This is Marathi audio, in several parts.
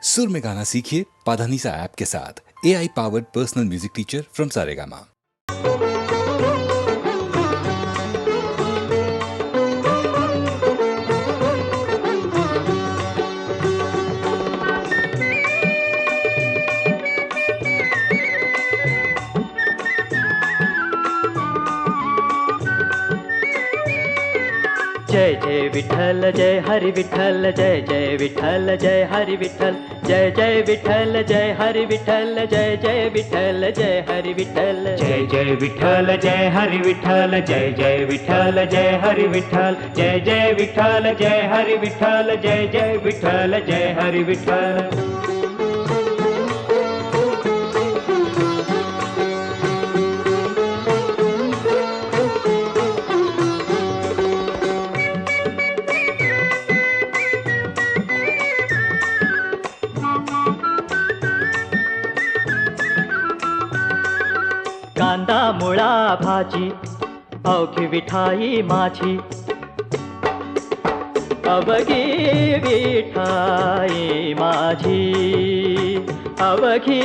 सुर में गाना सीखिए पाधानीसा ऐप के साथ। AI powered personal music teacher from Saregama. जय जय विठ्ठल जय हरि विठ्ठल जय जय विठ्ठल जय हरि विठ्ठल जय जय विठ्ठल जय हरि विठ्ठल जय जय विठ्ठल जय हरि विठ्ठल जय जय विठ्ठल जय हरि विठ्ठल जय जय विठ्ठल जय हरि विठ्ठल जय जय विठ्ठल जय हरि विठ्ठल जय जय विठ्ठल जय हरि विठ्ठल। कांदा मुळा भाजी अवघी विठाई माझी अवघी विठाई माझी अवघी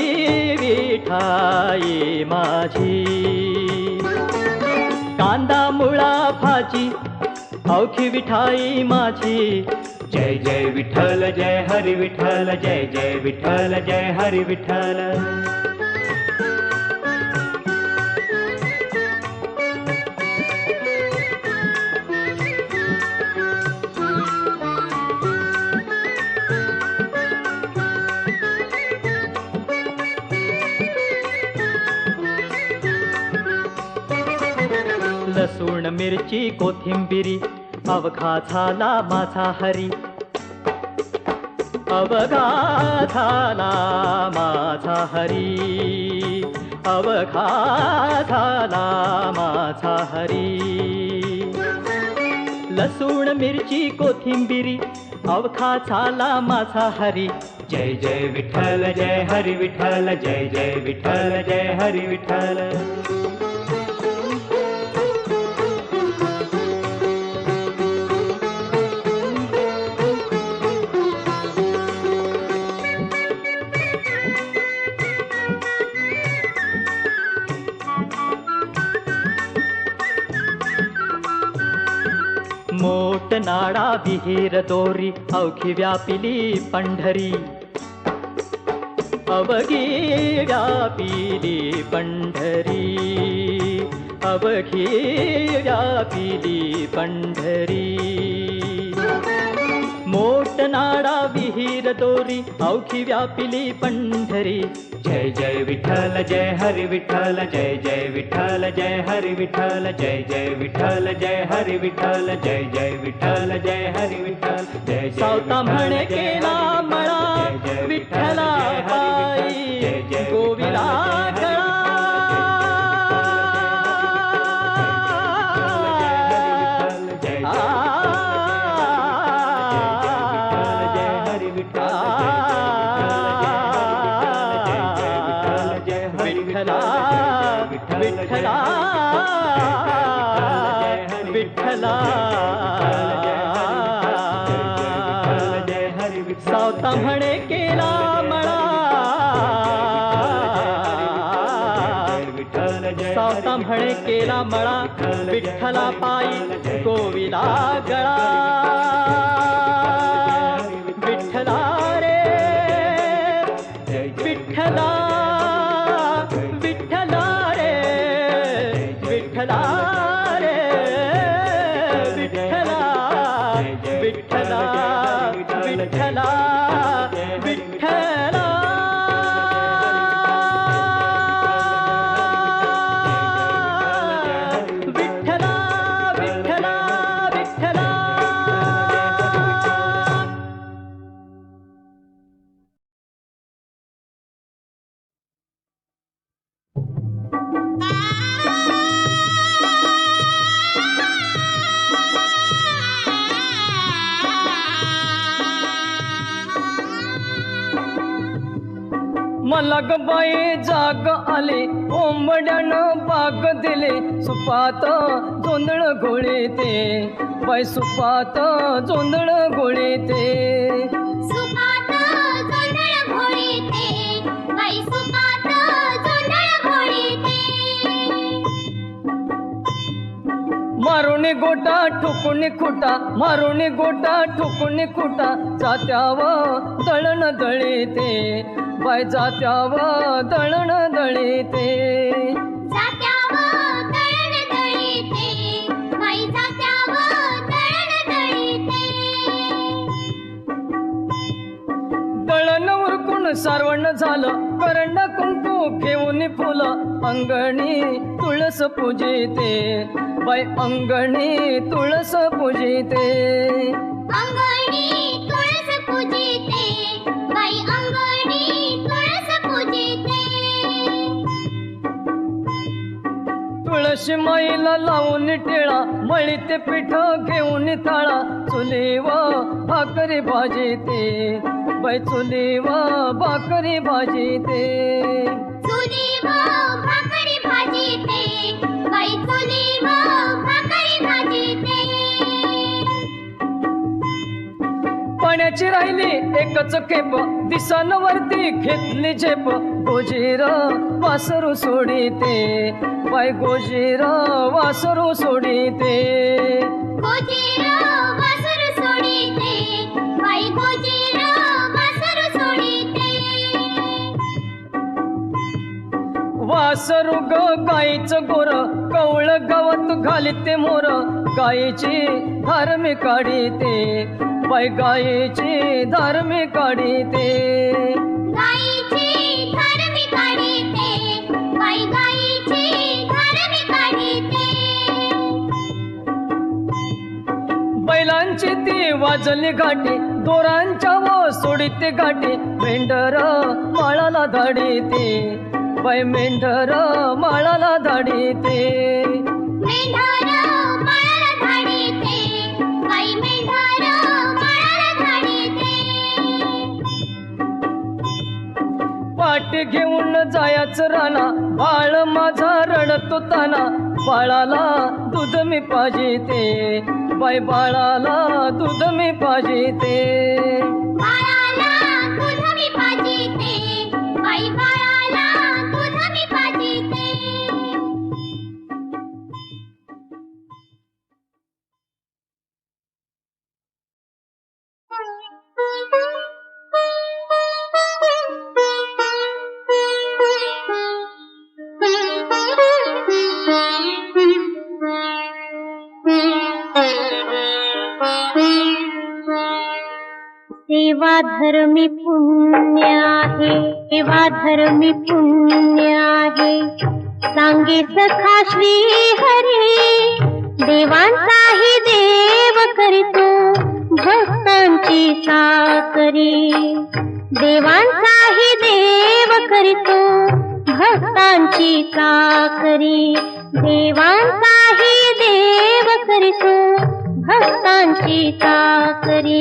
विठाई माझी कांदा मुळा भाजी अवघी विठाई माझी जय जय विठ्ठल जय हरि विठ्ठल जय जय विठ्ठल जय हरि विठ्ठल। लसूण मिरची कोथिंबिरी अवघा झाला माझा हरी अवघा झाला माझा हरी अवघा झाला माझा हरी लसूण मिरची कोथिंबिरी अवघा झाला माझा हरी जय जय विठ्ठल जय हरि विठ्ठल जय जय विठ्ठल जय हरि विठ्ठल। मोठ नाडा विहीर दोरी अवघी व्यापिली पंढरी अवघी व्यापिली पंढरी अवघी व्यापिली पंढरी मोठ नाडा विहीर दोरी अवघी व्यापिली पंढरी जय जय विठ्ठल जय हरि विठ्ठल जय जय विठ्ठल जय हरि विठ्ठल जय जय विठ्ठल जय हरि विठ्ठल जय जय विठ्ठल जय हरि विठ्ठल जय सावता म्हणे केला मळा विठ्ठला पायी गोविला गळा विठ्ठला विठ्ठला सावता म्हणे केला मळा सावता म्हणे केला मळा विठ्ठला पायी गोविला गळा विठ्ठला रे विठ्ठला विठ्ठला रे विठ्ठला रे विठ्ठला विठ्ठला विठ्ठला विठ्ठला विठ्ठला विठ्ठला विठ्ठला। मला ग बाई जाग आले कोंबड्यानं बाग दिले सुपात जोंधळ गोळे ते बाई सुपात जोंधळ गोळे ते सुपात जोंधळ गोटा ठुकुनी खुटा मारुनी गोटा ठुकुनी खुटा जात्याव दळण दळीते बाय जात्याव दळण दळीते जात्यावर दळण दळीते बाई जात्यावर दळण दळीते दळण उरकून सारवण झालं करंडा कुंकू घेऊन फुलं अंगणी तुळस पूजिते बाई अंगणी तुळस पूजिते अंगणी तुळस पूजिते बाई अंगणी तुळस पूजिते तुळशी माईला लावून टिळा मळीते पीठ घेऊन थाळा चुलीव भाकरी भाजीते बाई चुलीव भाकरी भाजीते चुलीवर भाकरी भाजीते बाई चुलीवर भाकरी भाजीते पाण्याची राहिली एकच खेप दिसांवरती घेतली झेप गोजीर वासरू सोडीते बाई गोजीर वासरू सोडीते गोजीर वासरू सोडीते बाई गोजीर वासरू सोडीते वासरू ग गाईचं गोर कवळ गवत घालीते मोर गाईची धार्मी काढीते बाई गाईची धार्मी काढीते गाईची धारमी काढीते बाई गाईची धारमी काढीते बैलांची ती वाजली घाटी दोरांच्या व सोडीते घाटी मेंढर माळाला धाडीते बाई मेंढर माळाला धाडीते मेंढर माळाला धाडीते बाई मेंढर माळाला धाडीते पाटी घेऊन जायचं राणा बाळ माझा रडतो ताना बाळाला दूध मी पाजिते बाई बाळाला दूध मी पाजिते बाळाला दूध मी पाजिते बाई बाळाला दूध मी पाजिते सेवा धर्मी पुण्य आहे सेवा धर्मी पुण्य आहे सांगे सखा श्री हरी देवांचाही देव करीतो भक्तांची साकरी देवांचाही देव करीतो भक्तांची साकरी देवांचाही देव करीतो भक्तांची साकरी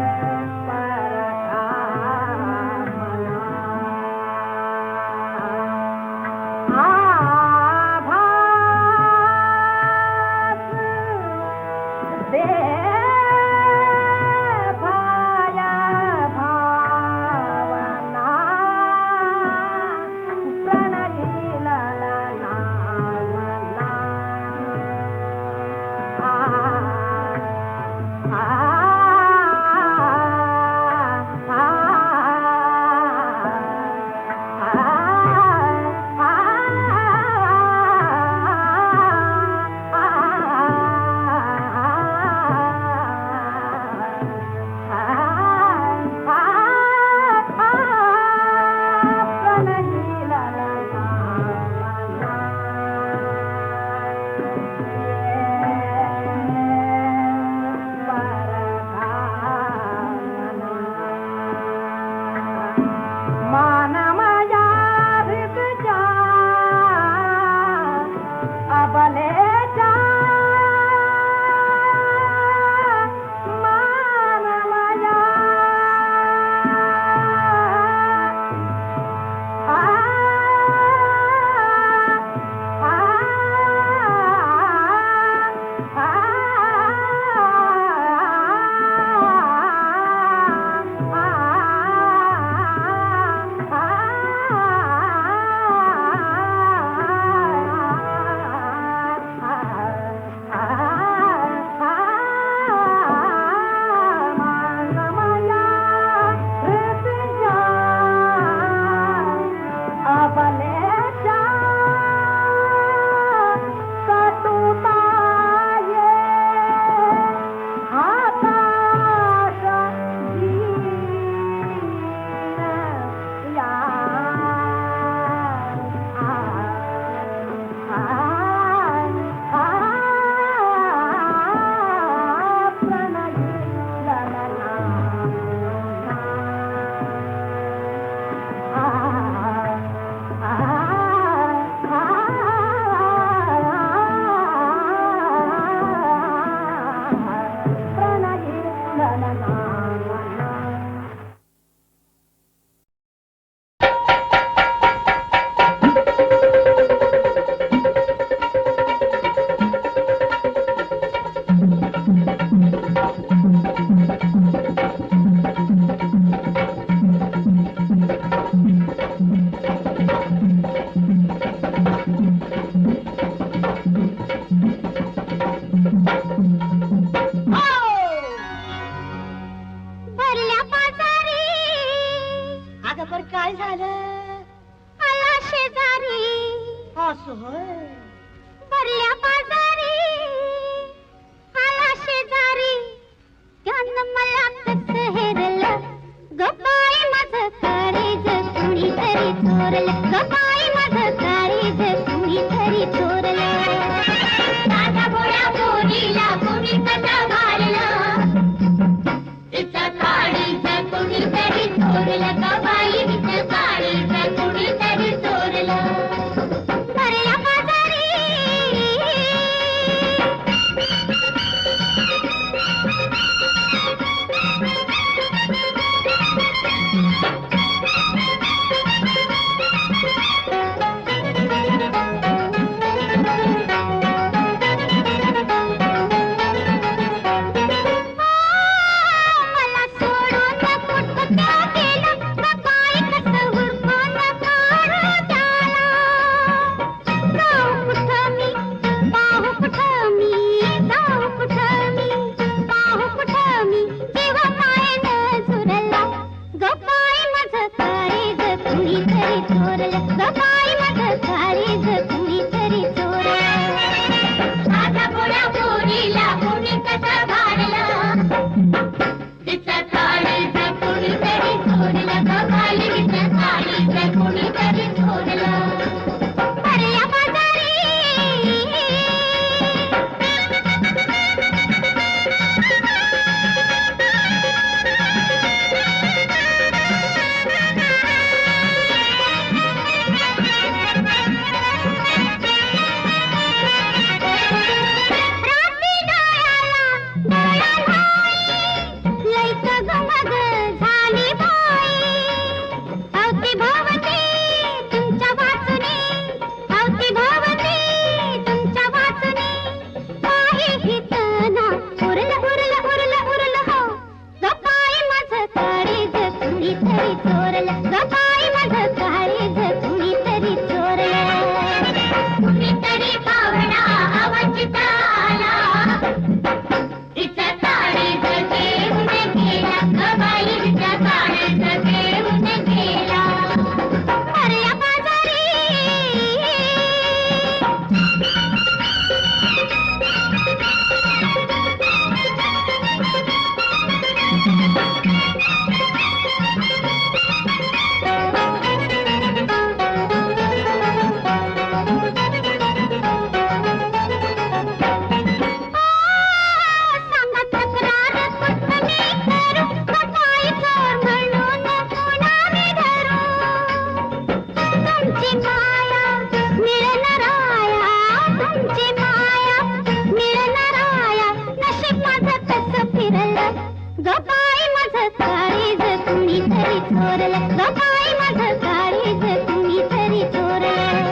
गपाई माझं काळीज कुणी तरी चोरलं, गपाई माझं काळीज कुणी तरी चोरलं.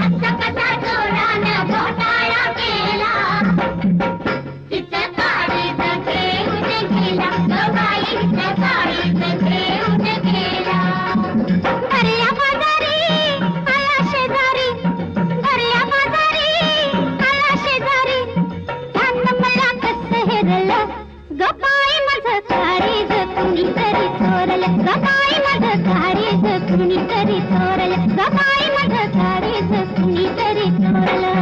असा कसा चोरानं घोटाळा केला, तिचं काळीज घेऊन गेला, गपाई तिचं काळीज घेऊन गेला. भरल्या बाजारी आला शेजारी, भरल्या बाजारी आला शेजारी, धान मला कसं हेरलं, गपाई माझं काळीज कुणी तरी चोरलं, गपाई माझं काळीज कुणी तरी चोरलं, गपाई माझं काळीज कुणी तरी चोरलं.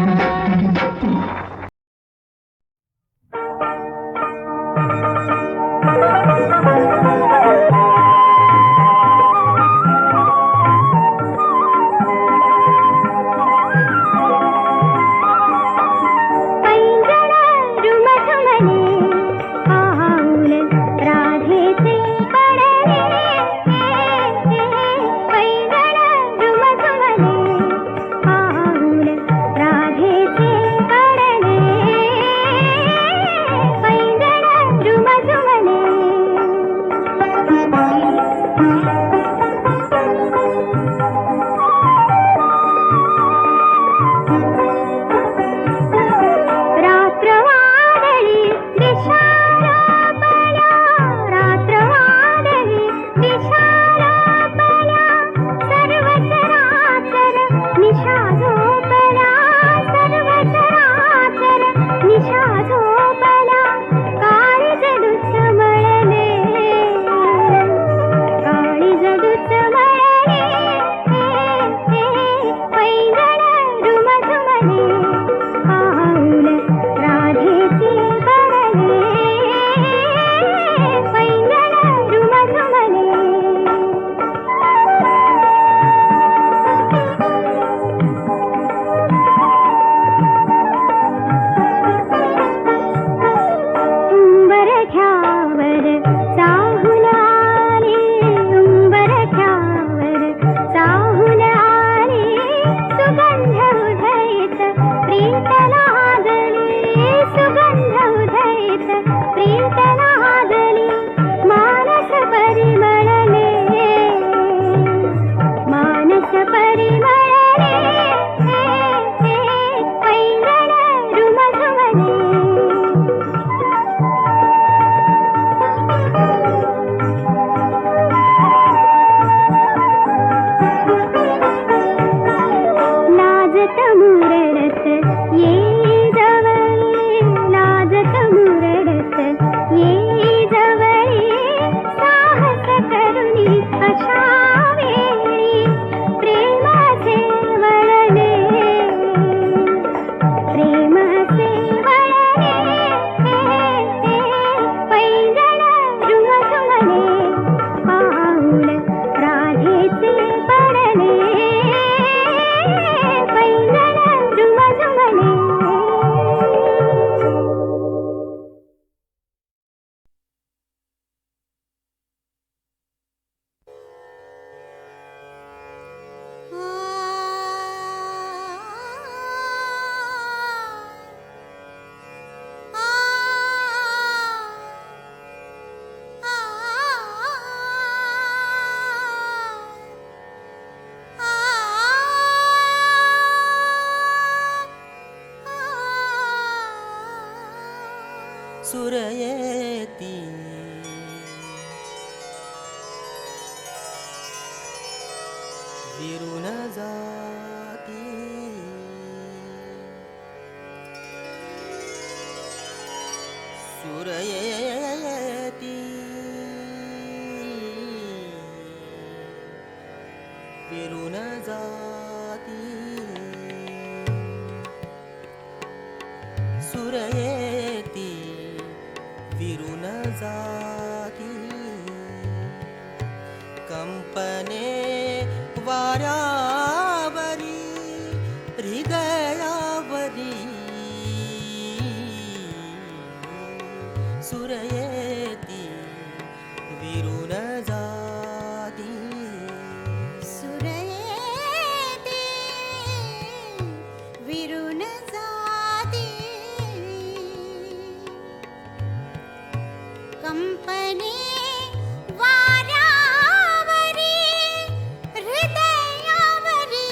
सुरयेती विरून जाती सुरयेती विरून जाती सुरयेती विरून जाती कंपने वाऱ्यावरी हृदयावरी सुरयेती विरून जाती सुरयेती विरून जाती कंपने वाऱ्यावरी हृदयावरी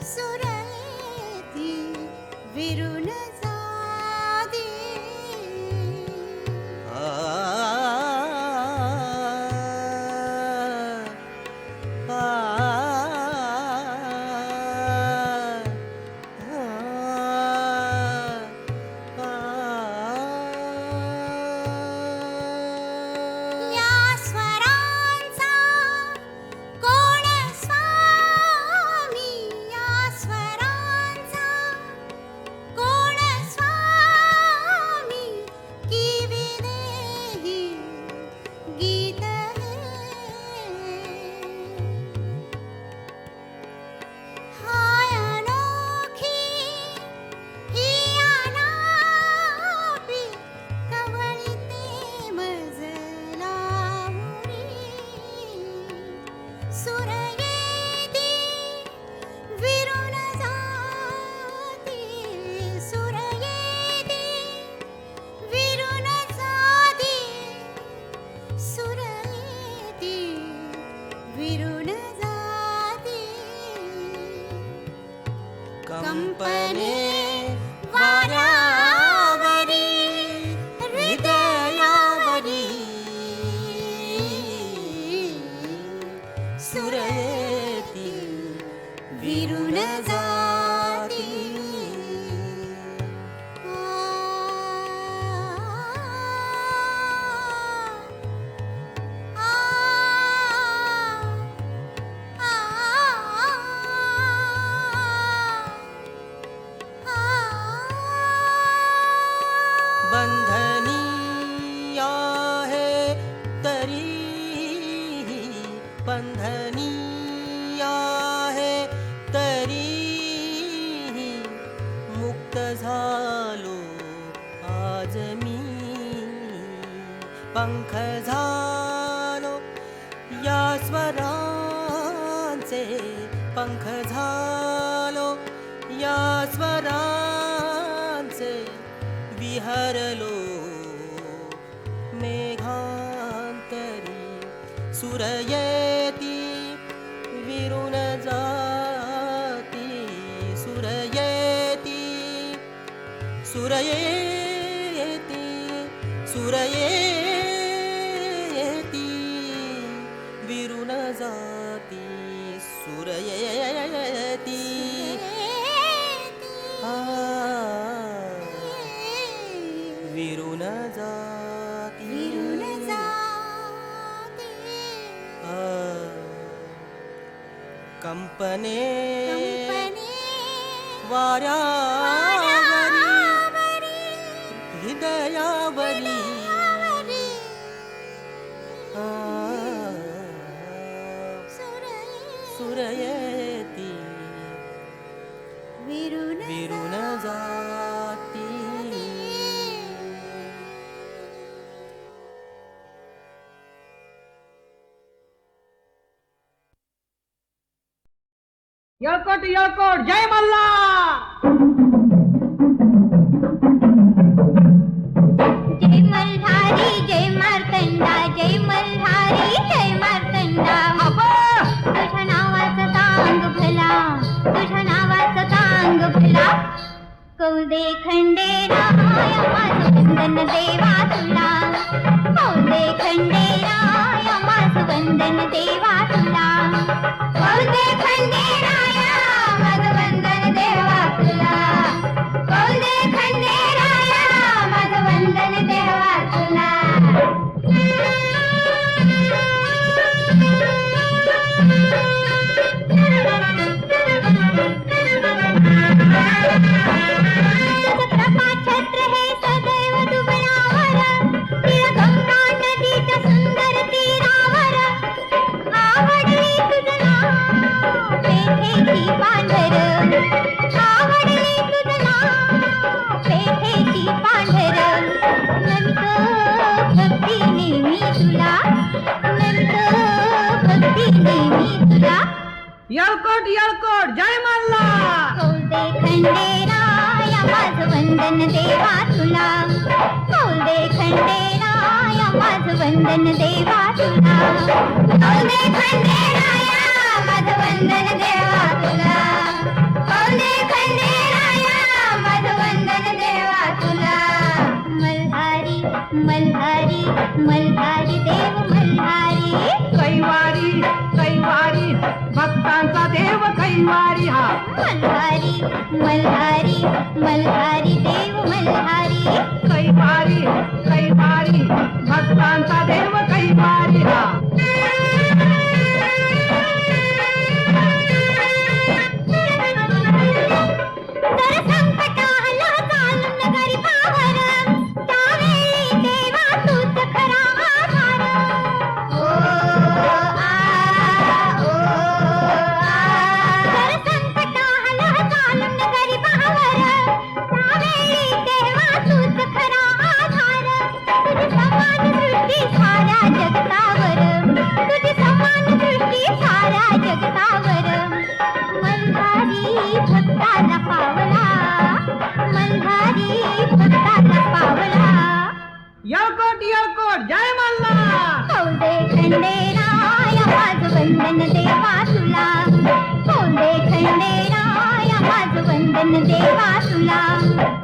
सुरती विरुन जादी या स्वरांचा कोण स्वामी या स्वरांचा कोण स्वामी की विदेही गीत हाय अनोखी ही अनापी कवळीते मजलामुरी सुरयेदी विरुन जाती सुरयेदी विरुन जाती सुरयेदी विरुन जाती कंपने वाऱ्यावरी हृदयावरी सुरती विरुन जाती बंधनी आहे तरी बंधनी आहे तरी मुक्त झालो आज मी पंख झालो या स्वरांचे पंख झालो या स्वरांचे विहरलो मेघांतरी सुरयेती विरुन जाती सुरयेती सुरयेती सुरयेती विरुन जाती सुरयेती विरुन जाती विरुन जाती कंपने कंपने वाऱ्यावरी हृदयावरी सुरयेती विरुन जाती येळकोट येळकोट जय मल्ला जय मल्हारी जय मार्तंडा जय मल्हारी जय मार्तंडा तुझ्या नावाचा तांग भला तुझ्या नावाचा तांग भला कौदे खंडेराय माझं वंदन देवा तुला कौदे खंडेराय माझं वंदन देवा तुला कौदे खंडेराय माझं वंदन देवा तुला कौदे खंडेराय माझं वंदन देवा तुला छत्र हे सदैव दुबळावर गंगा नदीच्या सुंदर तीरावर आवडली तुझं नाव पेठेची पांढर आवडली तुझं नाव पेठेची पांढर नंत भक्ती नेहमी तुला नंत भक्ती नेहमी तुला येळकोट येळकोट जय मल्ला कौदे खंडेराय माझं वंदन वंदन देवा तुला कौल दे खंडेराया माझं वंदन देवा तुला कौल दे खंडेराया माझं वंदन देवा तुला कौल दे खंडेराया माझं वंदन देवा तुला मल्हारी मल्हारी मल्हारी देव मल्हारी कैवारी कैवारी भक्तांचा देव कैवारी हा मल्हारी मल्हारी मल्हारी देव मल्हारी कैवारी कैवारी भक्तांचा देव कैवारी हा तर संकट आलं चालून गरीबावर त्यावेळी देवा तूच खरा आधार तर संकट आलं चालून गरीबावर त्यावेळी देवा तूच खरा आधार तुझी समान दृष्टी साऱ्या जगतावर तुझी समान दृष्टी साऱ्या जगतावर मल्हारी भक्ताला पावला मल्हारी भक्ताला पावला यळकोट जय मल्हार कौल दे खंडेराया माझं वंदन देवा तुला कौल दे खंडेराया माझं वंदन देवा तुला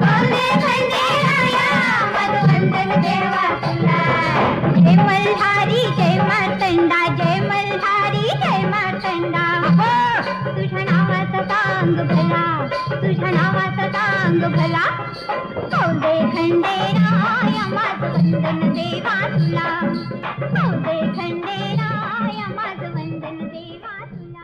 कौल दे खंडेराया माझं वंदन देवा तुला जय मल्हारी जय मार्तंडा जय मल्हारी जय मार्तंडा तुझ्या नावाचा तांग भला तुझ्या नावाचा तांग भला कौल दे खंडेराया माझं वंदन देवा तुला कौल दे खंडेराया माझं वंदन देवा तुला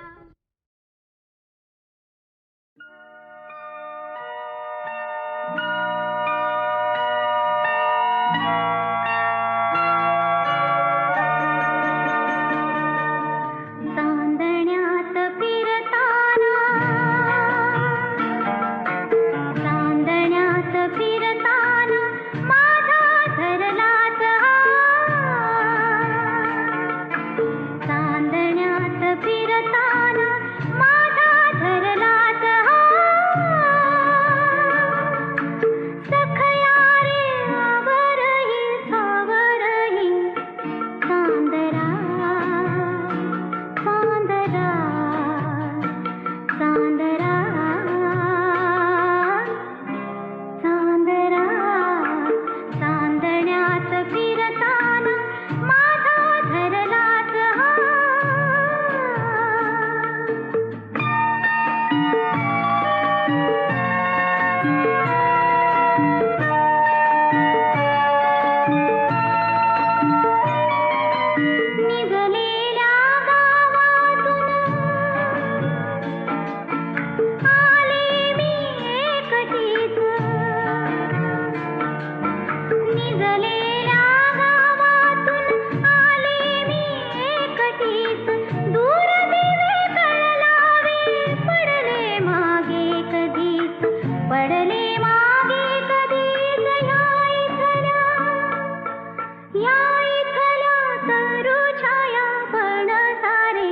चांदण्यात फिरताना चांदण्यात फिरताना माझा धरलाच हात चांदण्यात फिरताना माझा धरलाच हात सखया रे आवरही सावरही चांदरा चांदरा चांदरा चांदरा चांदण्यात फिरताना माझा धरलाच निजलेल्या गावातून आले मी एकटीच निजलेल्या गावातून आले मी एकटीच दूर दिवे कळलावे पडले मागे कधीच पडले मागे कधीच या इथल्या तरू छाया पण सारे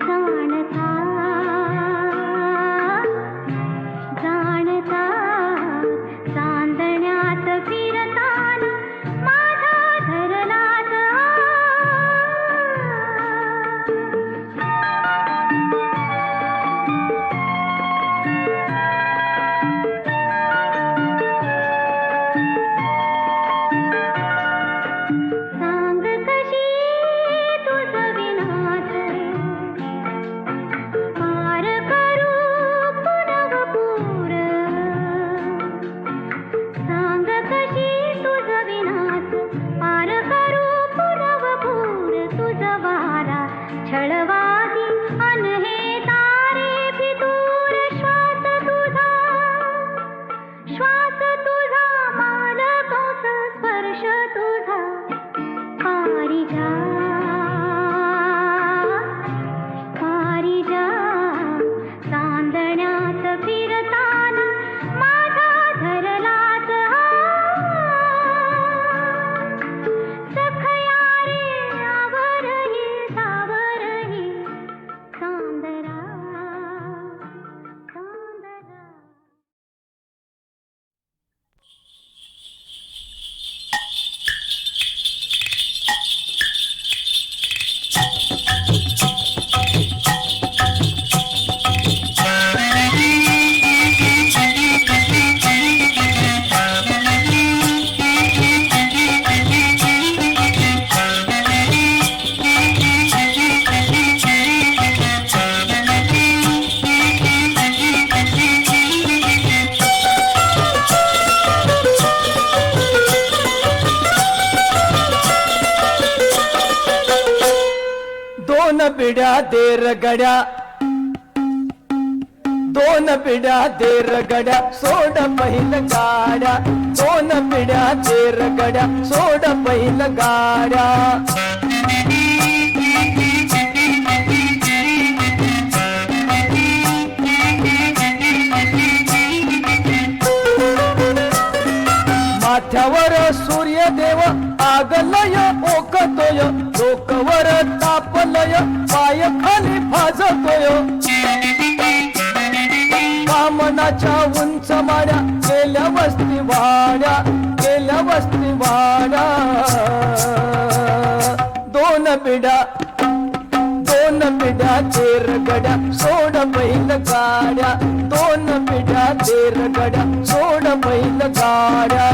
जाणता जाणता चांदण्यात फिरताना माझा धरलाच हात पिढ्या देर गड्या, दोन पिढ्या देर गड्या, सोड बैल गाड्या, दोन पिढ्या देर गड्या, सोड बैल गाड्या. माथ्यावर सूर्यदेव आगलय ओकतोय, डोकवर तापलय, पाय खाली भाजतोय. वामनाच्या उंच माड्या, केल्या वस्ती वाड्या, केल्या वस्ती वाड्या. दोन पिढ्या, दोन पिढ्या देर गड्या, सोड बैल गाड्या, दोन पिढ्या देर गड्या, सोड बैल गाड्या.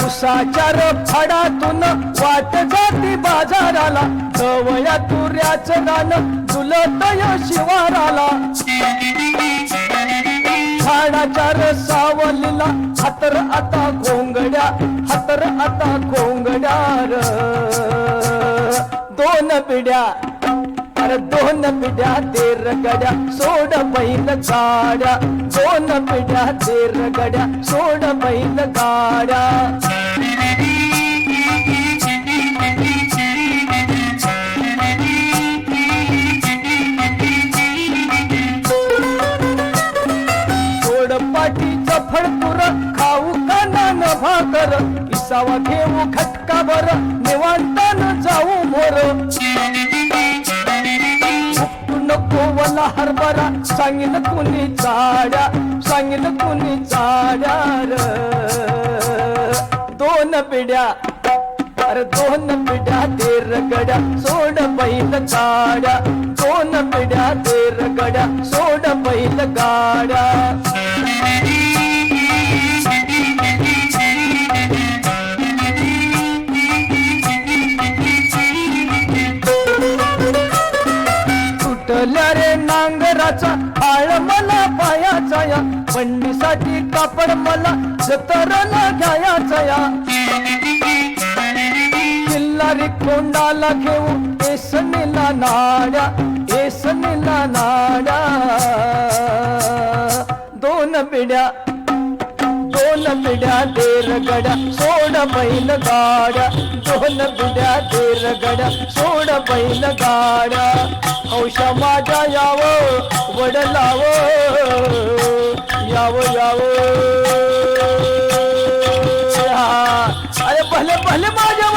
उसाचार फडातून वाट जाती बाजाराला, कवया तुऱ्याचं गाणं झुलतय शिवाराला. झाडाच्या सावलीला हातर आता घोंगड्या, हातर आता घोंगड्या. दोन पिढ्या, अरे दोन पिढ्या देर गड्या, सोड बैल गाड्या, दोन पिढ्या देर गड्या, सोड बैल गाड्या. पाठीचं फडकुर खाऊ कानान भाकर, इसावा घेऊ खटकाभर, निवांतान जाऊ मोर. उपटू नको वला हरभरा, सांगीन कुणी चाड्या, सांगीन कुणी चाड्या. दोन पिढ्या, अरे दोन पिढ्या देर गड्या, सोड बैल गाड्या, दोन पिढ्या देर गड्या, सोड बैल गाड्या. तुटल्या रे नांगराचा आळ मला पायाचा या, बंडीसाठी कापड मला जतरला घ्यायचा या. किल्लारी कोंडाला घेऊ एसनीला नाड्या, एसनीला नाड्या. दोन पिढ्या, दोन पिढ्या देर गड्या, सोड बैल गाड्या, दोन पिढ्या देर गड्या, सोड बैल गाड्या. हौशा माझ्या यावं वडलावं, यावं यावं. अरे भले भले माझ्या